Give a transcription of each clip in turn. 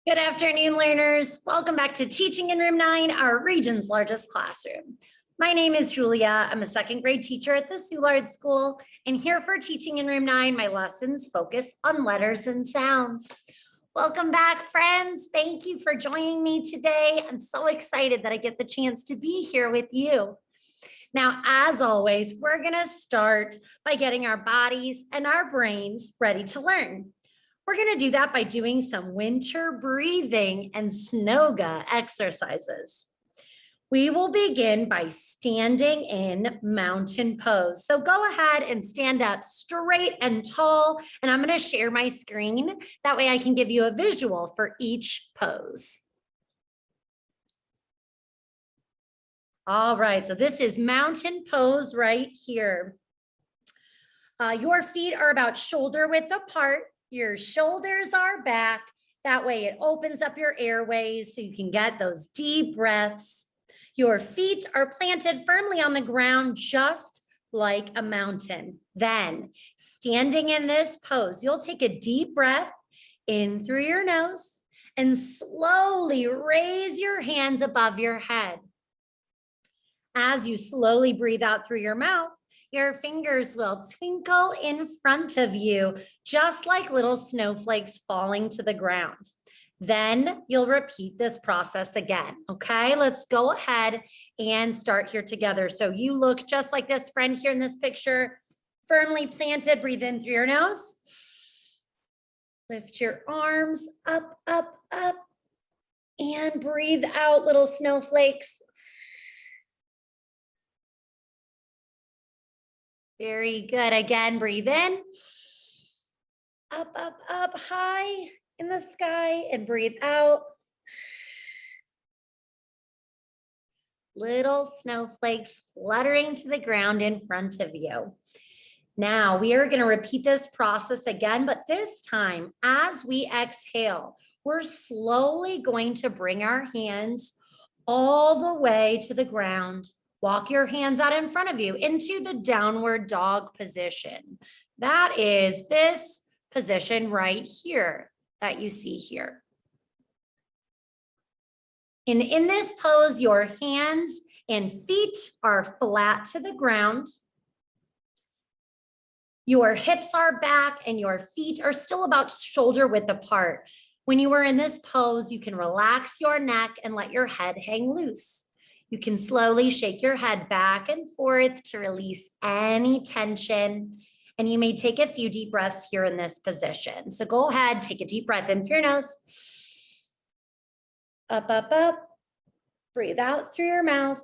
Good afternoon, learners. Welcome back to Teaching in Room 9, our region's largest classroom. My name is Julia. I'm a second grade teacher at the Soulard School, and here for Teaching in Room 9, my lessons focus on letters and sounds. Welcome back, friends. Thank you for joining me today. I'm so excited that I get the chance to be here with you. Now, as always, we're going to start by getting our bodies and our brains ready to learn. We're going to do that by doing some winter breathing and Snoga exercises. We will begin by standing in mountain pose. So go ahead and stand up straight and tall, and I'm going to share my screen. That way I can give you a visual for each pose. All right, so this is mountain pose right here. Your feet are about shoulder width apart. Your shoulders are back. That way it opens up your airways so you can get those deep breaths. Your feet are planted firmly on the ground, just like a mountain. Then, standing in this pose, you'll take a deep breath in through your nose and slowly raise your hands above your head. As you slowly breathe out through your mouth, your fingers will twinkle in front of you, just like little snowflakes falling to the ground. Then you'll repeat this process again. Okay, let's go ahead and start here together. So you look just like this friend here in this picture, firmly planted. Breathe in through your nose. Lift your arms up, up, up, and breathe out, little snowflakes. Very good. Again, breathe in, up, up, up, high in the sky, and breathe out. Little snowflakes fluttering to the ground in front of you. Now we are going to repeat this process again, but this time as we exhale, we're slowly going to bring our hands all the way to the ground. Walk your hands out in front of you into the downward dog position. That is this position right here that you see here. And in this pose, your hands and feet are flat to the ground. Your hips are back and your feet are still about shoulder width apart. When you are in this pose, you can relax your neck and let your head hang loose. You can slowly shake your head back and forth to release any tension. And you may take a few deep breaths here in this position. So go ahead, take a deep breath in through your nose. Up, up, up. Breathe out through your mouth.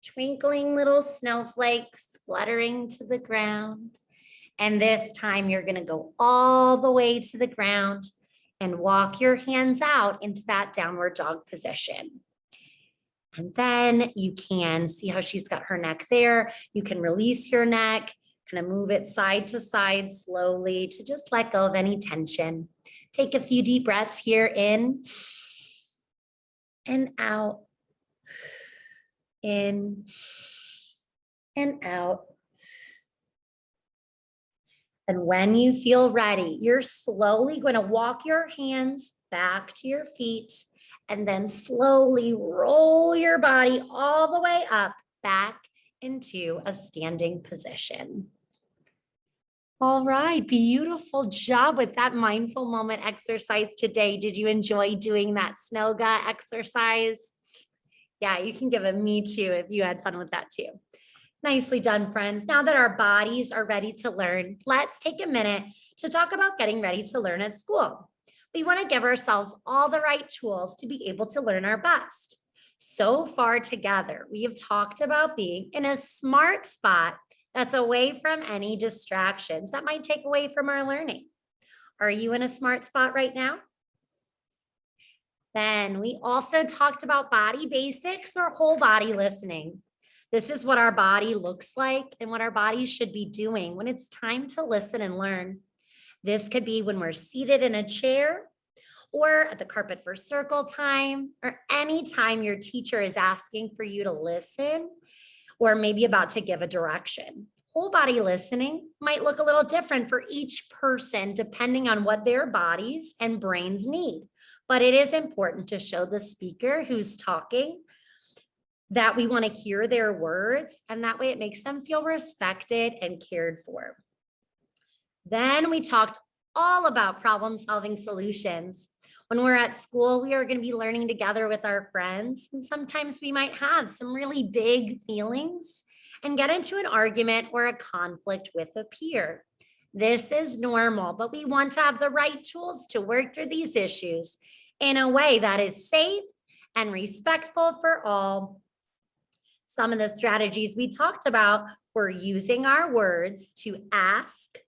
Twinkling little snowflakes fluttering to the ground. And this time you're going to go all the way to the ground and walk your hands out into that downward dog position. And then you can see how she's got her neck there. You can release your neck, kind of move it side to side slowly to just let go of any tension. Take a few deep breaths here in and out, in and out. And when you feel ready, you're slowly going to walk your hands back to your feet and then slowly roll your body all the way up back into a standing position. All right, beautiful job with that mindful moment exercise today. Did you enjoy doing that Snoga exercise? Yeah, you can give a me too if you had fun with that too. Nicely done, friends. Now that our bodies are ready to learn, let's take a minute to talk about getting ready to learn at school. We want to give ourselves all the right tools to be able to learn our best. So far together, we have talked about being in a smart spot that's away from any distractions that might take away from our learning. Are you in a smart spot right now? Then we also talked about body basics or whole body listening. This is what our body looks like and what our body should be doing when it's time to listen and learn. This could be when we're seated in a chair or at the carpet for circle time, or any time your teacher is asking for you to listen or maybe about to give a direction. Whole body listening might look a little different for each person depending on what their bodies and brains need. But it is important to show the speaker who's talking that we want to hear their words, and that way it makes them feel respected and cared for. Then we talked all about problem-solving solutions. When we're at school, we are going to be learning together with our friends, and sometimes we might have some really big feelings and get into an argument or a conflict with a peer. This is normal, but we want to have the right tools to work through these issues in a way that is safe and respectful for all. Some of the strategies we talked about were using our words to ask,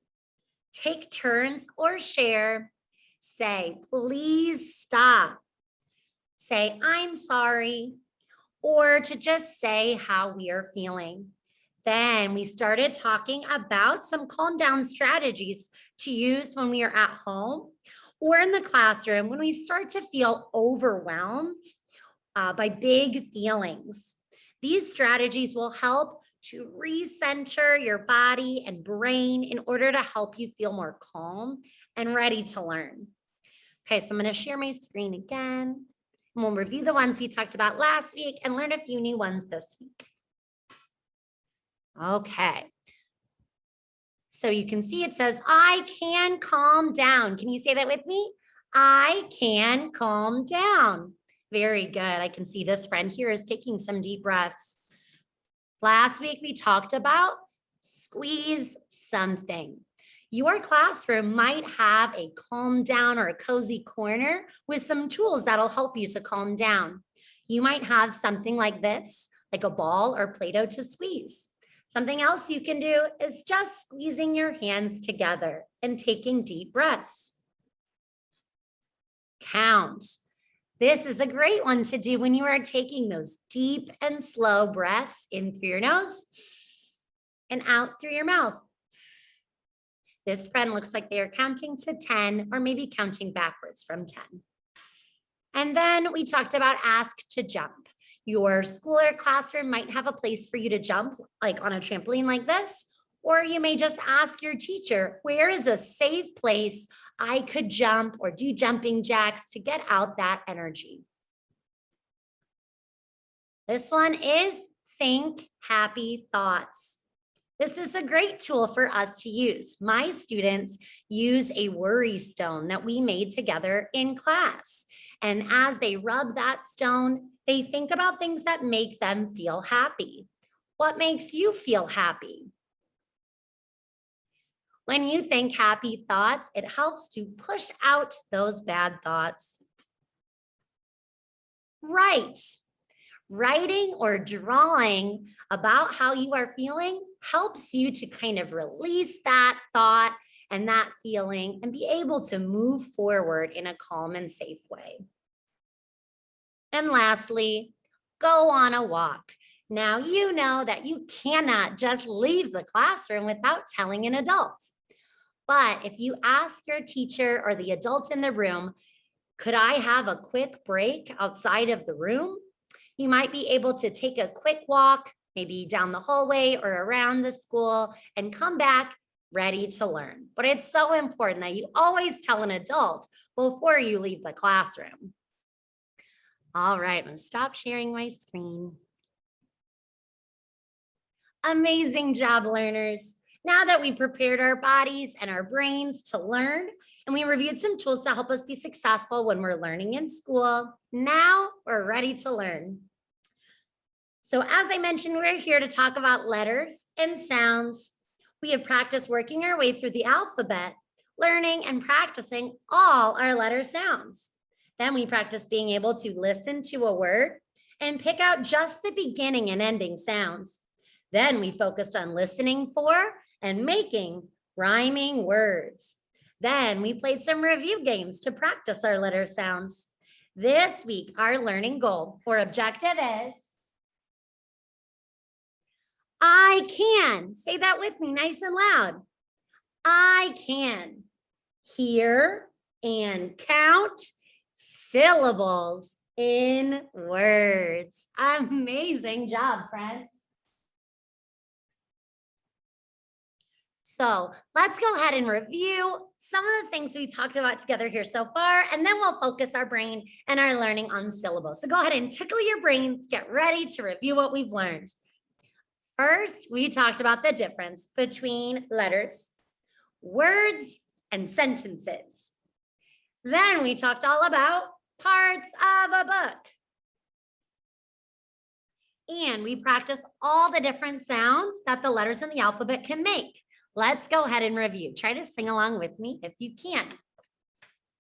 take turns or share, say, please stop, say, I'm sorry, or to just say how we are feeling. Then we started talking about some calm down strategies to use when we are at home or in the classroom when we start to feel overwhelmed by big feelings. These strategies will help to recenter your body and brain in order to help you feel more calm and ready to learn. Okay, so I'm going to share my screen again, and we'll review the ones we talked about last week and learn a few new ones this week. Okay. So you can see it says, I can calm down. Can you say that with me? I can calm down. Very good. I can see this friend here is taking some deep breaths. Last week, we talked about squeeze something. Your classroom might have a calm down or a cozy corner with some tools that'll help you to calm down. You might have something like this, like a ball or Play-Doh to squeeze. Something else you can do is just squeezing your hands together and taking deep breaths. Count. This is a great one to do when you are taking those deep and slow breaths in through your nose and out through your mouth. This friend looks like they are counting to 10 or maybe counting backwards from 10. And then we talked about ask to jump. Your school or classroom might have a place for you to jump, like on a trampoline like this, or you may just ask your teacher, where is a safe place I could jump or do jumping jacks to get out that energy? This one is think happy thoughts. This is a great tool for us to use. My students use a worry stone that we made together in class. And as they rub that stone, they think about things that make them feel happy. What makes you feel happy? When you think happy thoughts, it helps to push out those bad thoughts. Write. Writing or drawing about how you are feeling helps you to kind of release that thought and that feeling and be able to move forward in a calm and safe way. And lastly, go on a walk. Now, you know that you cannot just leave the classroom without telling an adult. But if you ask your teacher or the adult in the room, could I have a quick break outside of the room? You might be able to take a quick walk, maybe down the hallway or around the school, and come back ready to learn. But it's so important that you always tell an adult before you leave the classroom. All right, I'm going to stop sharing my screen. Amazing job, learners. Now that we've prepared our bodies and our brains to learn, and we reviewed some tools to help us be successful when we're learning in school, now we're ready to learn. So as I mentioned, we're here to talk about letters and sounds. We have practiced working our way through the alphabet, learning and practicing all our letter sounds. Then we practiced being able to listen to a word and pick out just the beginning and ending sounds. Then we focused on listening for and making rhyming words. Then we played some review games to practice our letter sounds. This week, our learning goal or objective is I can. Say that with me nice and loud. I can hear and count syllables in words. Amazing job, friends. So let's go ahead and review some of the things we talked about together here so far, and then we'll focus our brain and our learning on syllables. So go ahead and tickle your brains, get ready to review what we've learned. First, we talked about the difference between letters, words, and sentences. Then we talked all about parts of a book. And we practiced all the different sounds that the letters in the alphabet can make. Let's go ahead and review. Try to sing along with me if you can.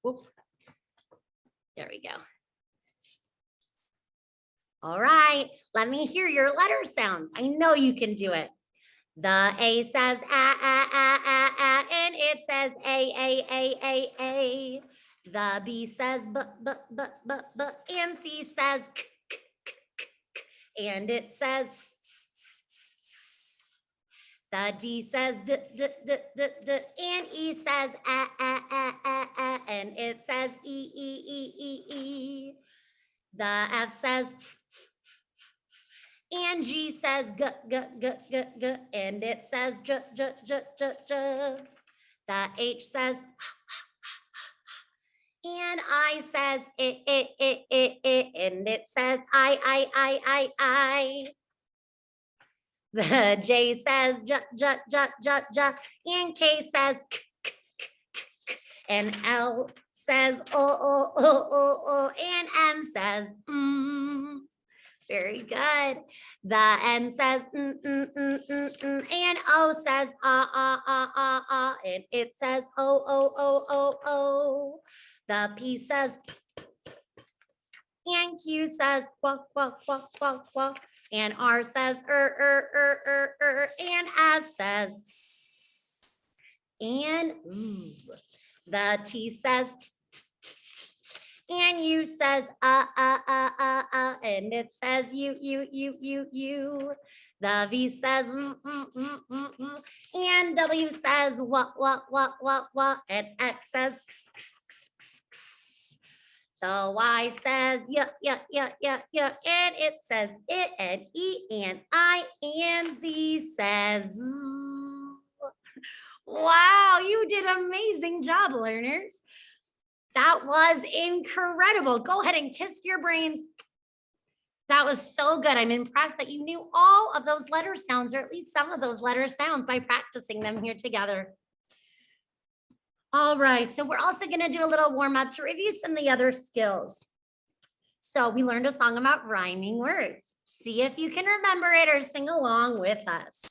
Whoop. There we go. All right, let me hear your letter sounds. I know you can do it. The A says and it says A. The B says b, and C says k, and it says s. The D says d, and E says and it says E. The F says and G says g, and it says j. The H says and I says and it says I. The J says j, and K says k, and L says o, and M says Very good. The N says and O says and it says o. The P says and Q says quack, and R says and S says and Z. The T says and U says and it says you. The V says and W says what, and X says the Y says yeah, and it says it, and E and I and Z says wow, you did an amazing job, learners. That was incredible. Go ahead and kiss your brains. That was so good. I'm impressed that you knew all of those letter sounds, or at least some of those letter sounds, by practicing them here together. All right, so we're also going to do a little warm up to review some of the other skills. So we learned a song about rhyming words. See if you can remember it or sing along with us.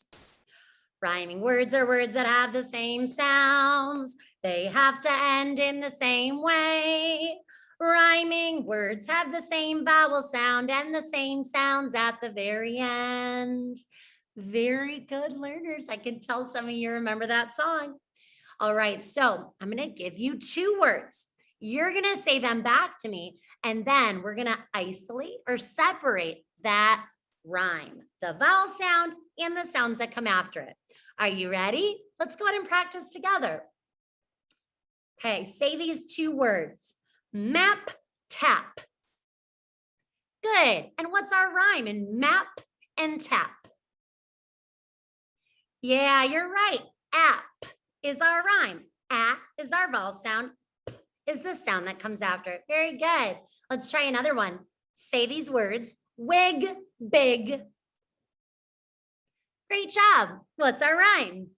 Rhyming words are words that have the same sounds. They have to end in the same way. Rhyming words have the same vowel sound and the same sounds at the very end. Very good, learners. I can tell some of you remember that song. All right, so I'm going to give you two words. You're going to say them back to me, and then we're going to isolate or separate that rhyme, the vowel sound and the sounds that come after it. Are you ready? Let's go ahead and practice together. Okay, say these two words. Map, tap. Good. And what's our rhyme in map and tap? Yeah, you're right. App is our rhyme. A is our vowel sound. P is the sound that comes after it. Very good. Let's try another one. Say these words. Wig, big. Great job. What's our rhyme?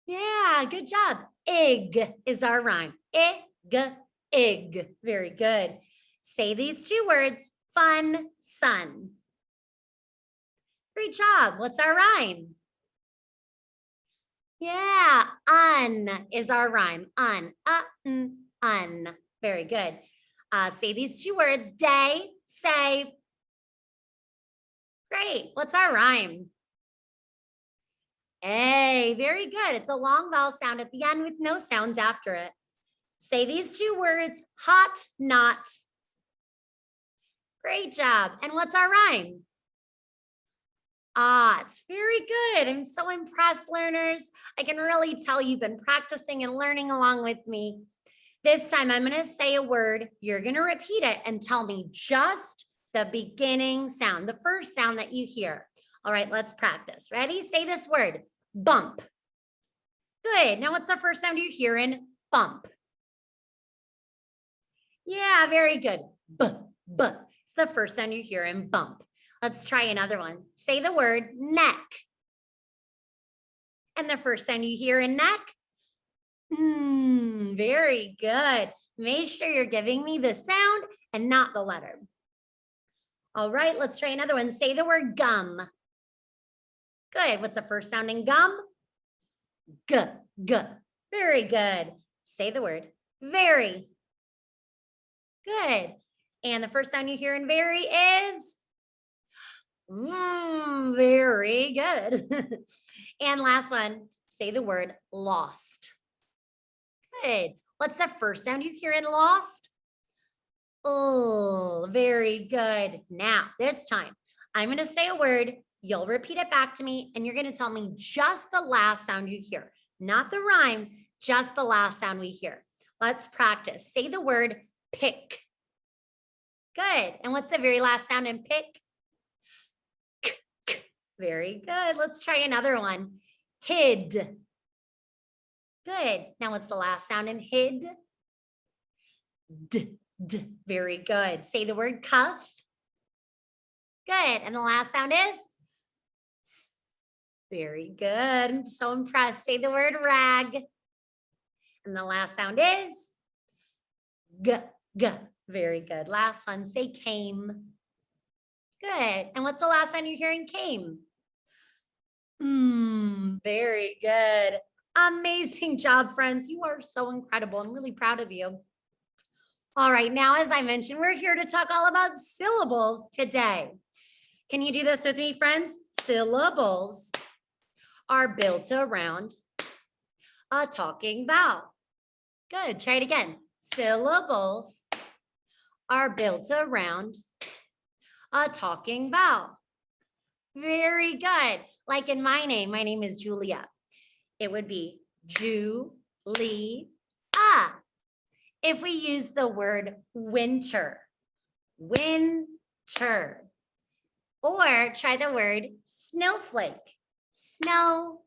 Yeah, good job. Ig is our rhyme. Ig. Very good. Say these two words. Fun, sun. Great job. What's our rhyme? Yeah, un is our rhyme. Un. Very good. Say these two words. Day, say. Great. What's our rhyme? A. Very good. It's a long vowel sound at the end with no sounds after it. Say these two words. Hot, not. Great job. And what's our rhyme? It's very good. I'm so impressed, learners. I can really tell you've been practicing and learning along with me. This time I'm going to say a word. You're going to repeat it and tell me just the beginning sound, the first sound that you hear. All right, let's practice. Ready? Say this word. bump. Good. Now what's the first sound you hear in bump? Yeah, very good. B, b. It's the first sound you hear in bump. Let's try another one. Say the word neck. And the first sound you hear in neck? Very good. Make sure you're giving me the sound and not the letter. All right, let's try another one. Say the word gum. Good. What's the first sound in gum? G, g. Very good. Say the word very. Good. And the first sound you hear in very is? Very good. And last one, say the word lost. Good. What's the first sound you hear in lost? Oh, very good. Now, this time, I'm going to say a word. You'll repeat it back to me, and you're going to tell me just the last sound you hear, not the rhyme, just the last sound we hear. Let's practice. Say the word pick. Good. And what's the very last sound in pick? K, k. Very good. Let's try another one. Hid. Good. Now what's the last sound in hid? D, d. Very good. Say the word cuff. Good. And the last sound is? Very good. I'm so impressed. Say the word rag. And the last sound is? G, g. Very good. Last one. Say came. Good. And what's the last sound you're hearing? Came. Very good. Amazing job, friends. You are so incredible. I'm really proud of you. All right. Now, as I mentioned, we're here to talk all about syllables today. Can you do this with me, friends? Syllables are built around a talking vowel. Good. Try it again. Syllables are built around a talking vowel. Very good. Like in my name is Julia. It would be Julia. If we use the word winter, winter. Or try the word snowflake, snowflake.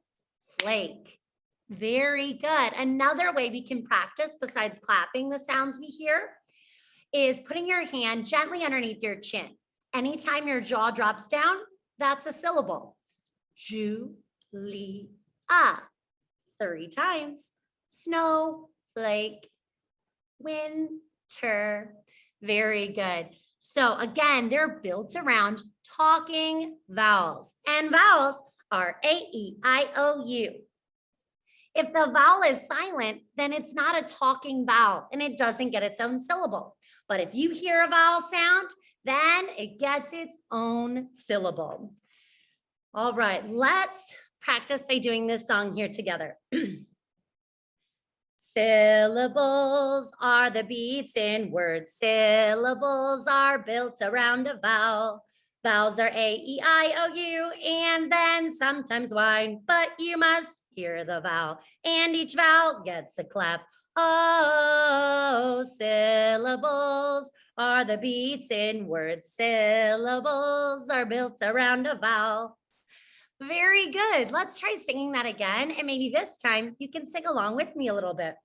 Very good. Another way we can practice besides clapping the sounds we hear is putting your hand gently underneath your chin. Anytime your jaw drops down, that's a syllable. Julia. 3 times. Snowflake. Winter. Very good. So again, they're built around talking vowels. And vowels are A-E-I-O-U. If the vowel is silent, then it's not a talking vowel and it doesn't get its own syllable. But if you hear a vowel sound, then it gets its own syllable. All right, let's practice by doing this song here together. Syllables are the beats in words. Syllables are built around a vowel. Vowels are A-E-I-O-U and then sometimes Y, but you must hear the vowel and each vowel gets a clap. Oh, syllables are the beats in words. Syllables are built around a vowel. Very good. Let's try singing that again. And maybe this time you can sing along with me a little bit.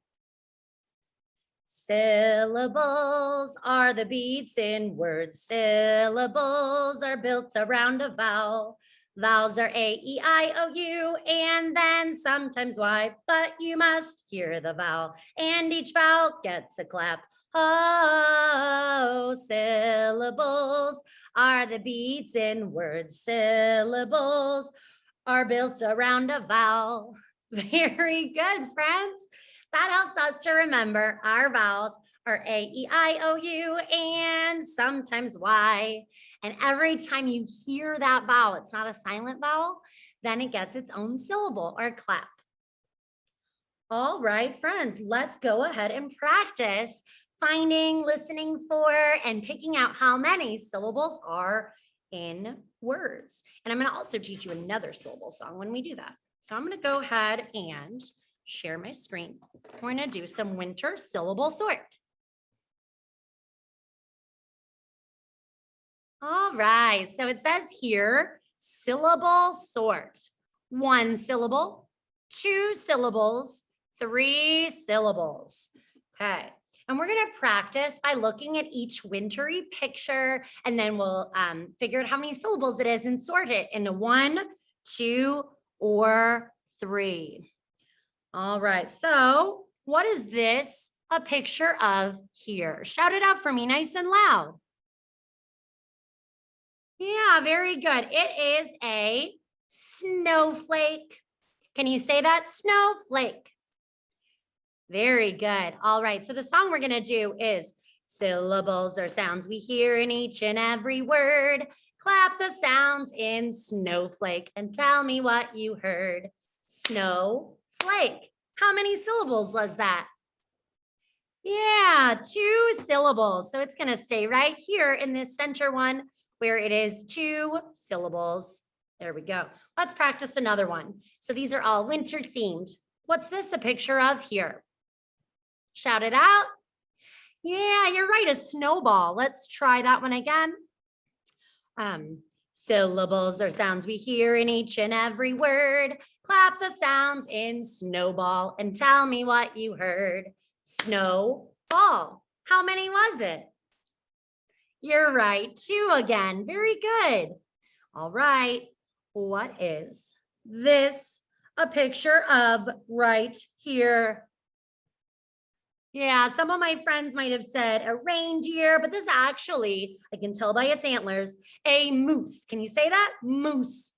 Syllables are the beats in words. Syllables are built around a vowel. Vowels are A-E-I-O-U and then sometimes Y, but you must hear the vowel and each vowel gets a clap. Oh, syllables are the beats in words. Syllables are built around a vowel. Very good, friends. That helps us to remember our vowels are A-E-I-O-U and sometimes Y. And every time you hear that vowel, it's not a silent vowel, then it gets its own syllable or clap. All right, friends, let's go ahead and practice finding, listening for, and picking out how many syllables are in words. And I'm going to also teach you another syllable song when we do that. So I'm going to go ahead and share my screen. We're going to do some winter syllable sort. All right, so it says here, syllable sort. one syllable, two syllables, three syllables. Okay. And we're going to practice by looking at each wintry picture, and then we'll figure out how many syllables it is and sort it into one, two, or three. All right. So what is this a picture of here? Shout it out for me nice and loud. Yeah, very good. It is a snowflake. Can you say that? Snowflake. Very good. All right. So the song we're going to do is syllables are sounds we hear in each and every word. Clap the sounds in snowflake and tell me what you heard. Snowflake. How many syllables was that? Yeah, two syllables. So it's going to stay right here in this center one where it is two syllables. There we go. Let's practice another one. So these are all winter themed. What's this a picture of here? Shout it out. Yeah, you're right, a snowball. Let's try that one again. Syllables are sounds we hear in each and every word. Clap the sounds in snowball and tell me what you heard. Snowball. How many was it? You're right, two again. Very good. All right. What is this a picture of right here? Yeah, some of my friends might have said a reindeer, but this actually, I can tell by its antlers, a moose. Can you say that? Moose.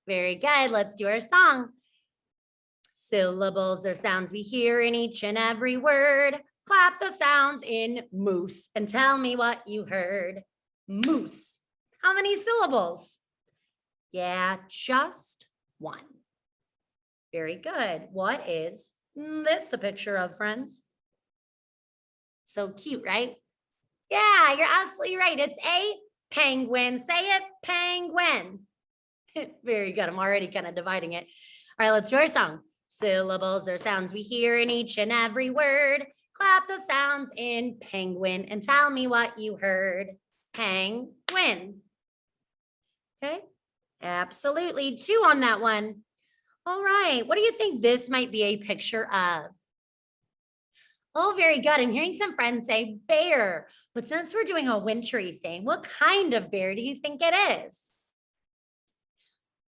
Very good. Let's do our song. Syllables are sounds we hear in each and every word. Clap the sounds in moose and tell me what you heard. Moose. How many syllables? Yeah, just one. Very good. What is this a picture of, friends? So cute, right? Yeah, you're absolutely right. It's a penguin. Say it, penguin. Very good. I'm already kind of dividing it. All right, let's do our song. Syllables are sounds we hear in each and every word. Clap the sounds in penguin and tell me what you heard. Penguin. Okay, absolutely. Two on that one. All right, what do you think this might be a picture of? Oh, very good. I'm hearing some friends say bear, but since we're doing a wintry thing, what kind of bear do you think it is?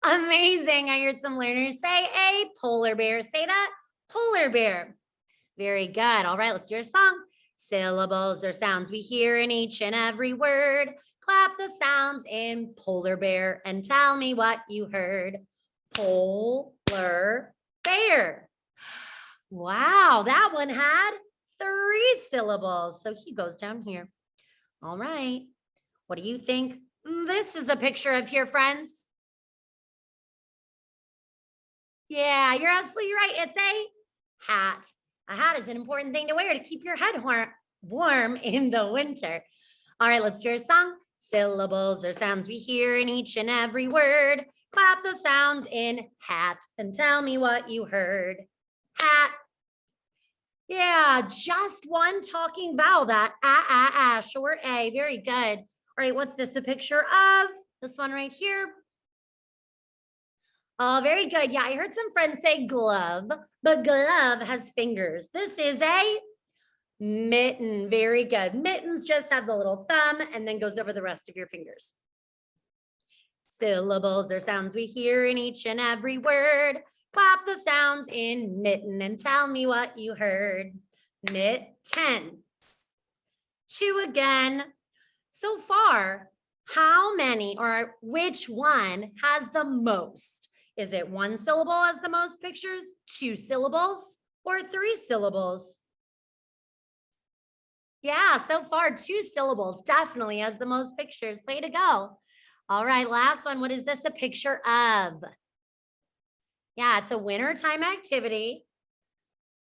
Amazing. I heard some learners say a polar bear. Say that, polar bear. Very good. All right, let's do our song. Syllables are sounds we hear in each and every word. Clap the sounds in polar bear and tell me what you heard. Polar bear. Wow, that one had three syllables. So he goes down here. All right. What do you think this is a picture of here, friends? Yeah, you're absolutely right. It's a hat. A hat is an important thing to wear to keep your head warm in the winter. All right, let's hear a song. Syllables are sounds we hear in each and every word. Clap the sounds in hat and tell me what you heard. Hat. Yeah, just one talking vowel, that short A. Very good. All right, what's this a picture of? This one right here. Oh, very good. Yeah, I heard some friends say glove, but glove has fingers. This is a mitten. Very good. Mittens just have the little thumb and then goes over the rest of your fingers. Syllables are sounds we hear in each and every word. Clap the sounds in mitten and tell me what you heard. Mitten. Two again. So far, how many or which one has the most? Is it one syllable has the most pictures, two syllables, or three syllables? Yeah, so far, two syllables definitely has the most pictures. Way to go. All right, last one. What is this a picture of? Yeah, it's a wintertime activity.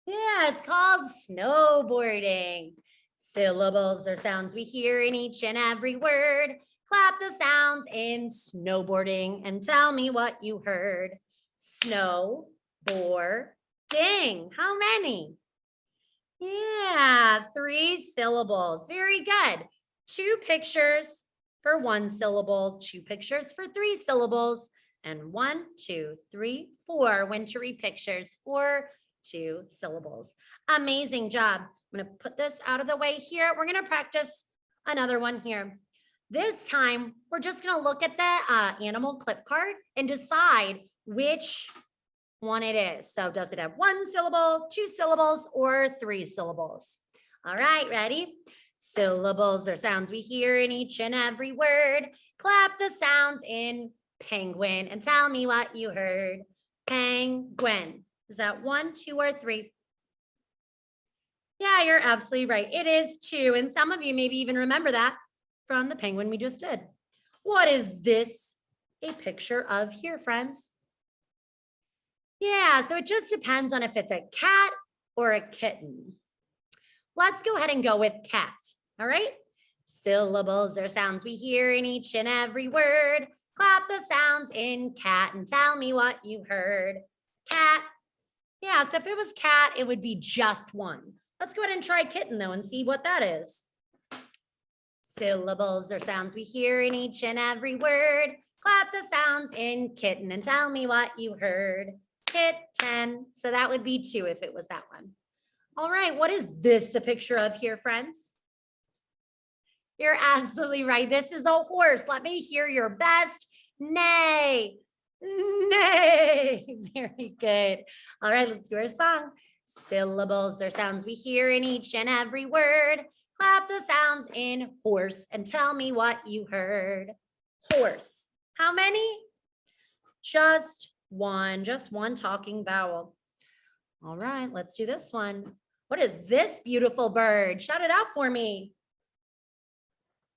Yeah, it's called snowboarding. Syllables are sounds we hear in each and every word. Clap the sounds in snowboarding and tell me what you heard. Snowboarding. How many? Yeah, three syllables. Very good. Two pictures for one syllable, two pictures for three syllables. And 1, 2, 3, 4 when to read pictures. 4, 2 syllables. Amazing job. I'm going to put this out of the way here. We're going to practice another one here. This time, we're just going to look at the animal clip card and decide which one it is. So does it have 1 syllable, 2 syllables, or 3 syllables? All right, ready? Syllables are sounds we hear in each and every word. Clap the sounds in penguin and tell me what you heard. Penguin. Is that 1, 2, or 3? Yeah, you're absolutely right. It is 2. And some of you maybe even remember that from the penguin we just did. What is this a picture of here, friends? Yeah, so it just depends on if it's a cat or a kitten. Let's go ahead and go with cat. All right. Syllables are sounds we hear in each and every word. Clap the sounds in cat and tell me what you heard. Cat. Yeah, so if it was cat, it would be just 1. Let's go ahead and try kitten though and see what that is. Syllables are sounds we hear in each and every word. Clap the sounds in kitten and tell me what you heard. Kitten. So that would be 2 if it was that one. All right, what is this a picture of here, friends? You're absolutely right. This is a horse. Let me hear your best neigh. Neigh. Very good. All right, let's do our song. Syllables are sounds we hear in each and every word. Clap the sounds in horse and tell me what you heard. Horse. How many? Just 1 talking vowel. All right, let's do this one. What is this beautiful bird? Shout it out for me.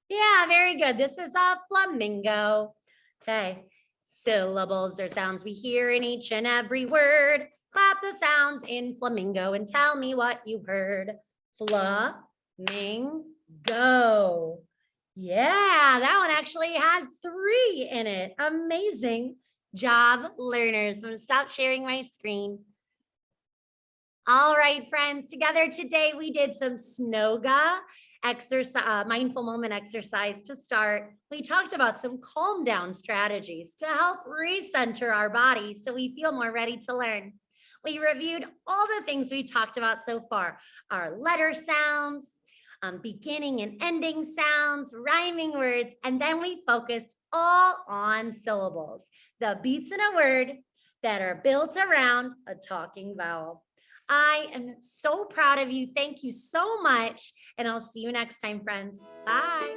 Yeah, very good. This is a flamingo. Okay. Syllables are sounds we hear in each and every word. Clap the sounds in flamingo and tell me what you heard. Flamingo. Yeah, that one actually had 3 in it. Amazing job, learners. I'm going to stop sharing my screen. All right, friends, together today we did some Snoga exercise, mindful moment exercise to start. We talked about some calm down strategies to help recenter our body so we feel more ready to learn. We reviewed all the things we talked about so far, our letter sounds, beginning and ending sounds, rhyming words, and then we focused all on syllables, the beats in a word that are built around a talking vowel. I am so proud of you. Thank you so much. And I'll see you next time, friends. Bye.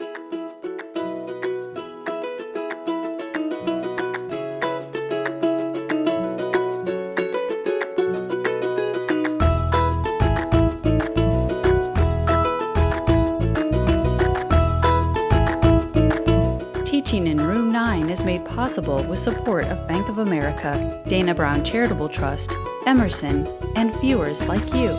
Teaching in Room 9 is made possible with support of Bank of America, Dana Brown Charitable Trust, Emerson, and viewers like you.